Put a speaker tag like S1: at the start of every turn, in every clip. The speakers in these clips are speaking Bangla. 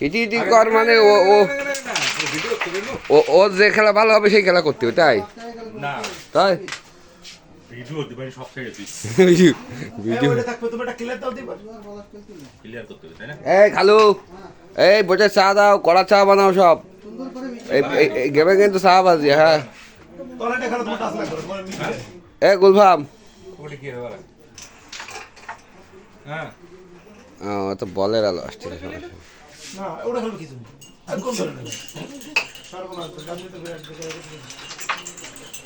S1: ইটি ইটি কর মানে ও ও ও ও যে খেলা ভালো হবে সেই খেলা করতে হবে তাই
S2: না
S1: তাই
S2: ভিডিও দিবেন সব থেকে
S1: ভিডিও
S2: থাকবে তুমি একটা ক্লিয়ার দাও দিবা ক্লিয়ার করতে হবে তাই না
S1: এই খালু এই বসে চা দাও কড়া চা বানাও সব এই গেমে কিন্তু চা বাজি হ্যাঁ
S2: তোলাটা খেলা তোমার টাচ লাগবে তোমার মিশে
S1: এ গুলফাম
S2: ওটা কি হবে হ্যাঁ
S1: ও তো বলের আলো আসছে
S2: না ওটা খেলবে কিছু আর কোন ধরনের সর্বনাশ তো জানি তো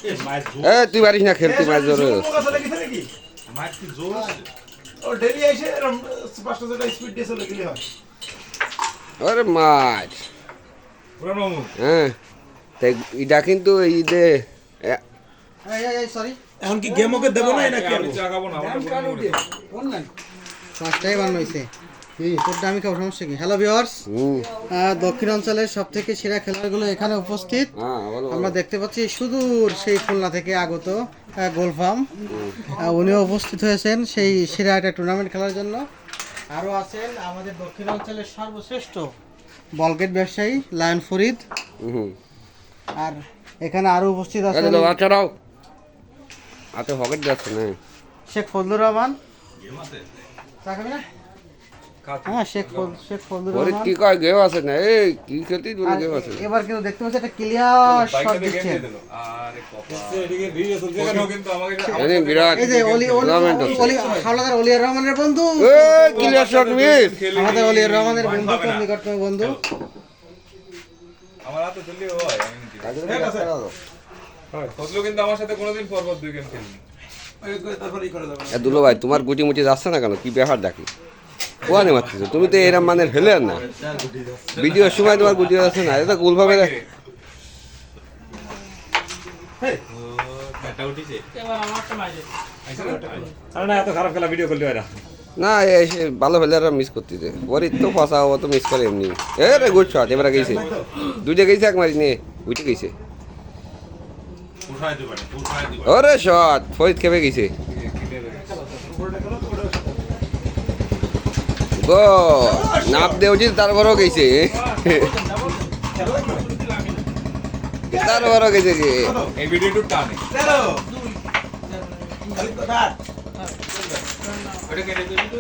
S2: এ ম্যাচ জোর
S1: এ তুই পারিস না খেলতে ম্যাচ জোরে
S2: ম্যাচ কি জোর ও ডেলি এসে এরকম 5টা যেটা স্পিড দিয়ে চলে গেলে হয়
S1: ওরে মাছ
S2: পুরানো মামু
S1: হ্যাঁ তাই এটা কিন্তু এই যে
S3: সরি
S2: এখন কি গেম ওকে দেব না নাকি
S4: আমি চা খাবো না আমার
S3: অনলাইন পাঁচটাই বানানো হয়েছে তোরটা আমি খাবো সমস্যা কি হ্যালো ভিউয়ার্স দক্ষিণ অঞ্চলের সব থেকে সেরা খেলোয়াড়গুলো এখানে উপস্থিত
S1: হ্যাঁ বলো
S3: আমরা দেখতে পাচ্ছি সুদূর সেই খুলনা থেকে আগত গোলফার্ম উনিও উপস্থিত হয়েছেন সেই সেরা একটা টুর্নামেন্ট খেলার জন্য আরও আছেন আমাদের দক্ষিণ অঞ্চলের সর্বশ্রেষ্ঠ বলগেট ব্যবসায়ী লায়ন ফরিদ
S1: হুম
S3: আর এখানে আরও উপস্থিত আছেন
S1: বাচ্চারাও হাতে পকেট যাচ্ছে না
S3: শেখ ফজলুর রহমান
S2: গেম আছে
S3: চা খাবি না? হ্যাঁ শেখ ফজলুর
S1: ওরে
S3: রহমান
S1: কি কয় গেম আছে না এই কি খেলতে বলে
S3: আর
S1: গেম আছে
S3: এবার কিন্তু দেখতে পাচ্ছি একটা ক্লিয়ার শট দিচ্ছেন
S4: আরে কপা এদিকে ভিডিও চলছে কেন কিন্তু আমাকে
S1: জানি বিরাট
S3: এই যে
S1: টুর্নামেন্ট হচ্ছে
S3: হাওলাদার অলিয়ার রহমানের বন্ধু
S1: এই ক্লিয়ার শট মিস
S3: আমাদের অলিয়ার রহমানের বন্ধু খুব নিকটতম বন্ধু
S4: আমার হাতে চললে হয় আমি নিতে হয় ফজলু কিন্তু আমার সাথে কোনোদিন পরপর দুই গেম খেলিনি
S2: তারপরেই করে দেব
S1: এ দুলো ভাই তোমার গুটি মুটি যাচ্ছে না কেন কি ব্যাপার দেখি কোয়ানে মারছিস তুমি তো এরম মানে ফেলে আর না ভিডিওর সময় তোমার গুটি যাচ্ছে না এটা গোল ভাবে
S2: এটা উঠিছে
S4: আরে না এত খারাপ খেলা ভিডিও করলে হয় না
S1: না এসে ভালো ফেলে আর মিস করতে দে ওর তো ফসা ও তো মিস করে এমনি এ রে গুড শট এবারে গেছে দুইটা গেছে এক মারি নে উঠে গেছে
S2: উঠাই দিবা উঠাই দিবা
S1: ওরে শট ফরিদ খেপে গেছে গো নাপ দে উচিত তারপরও গেছে তারপরও গেছে কি
S4: এই ভিডিও একটু টানে
S2: চলো খালি তো না
S4: ওটা কেটে দিবি তো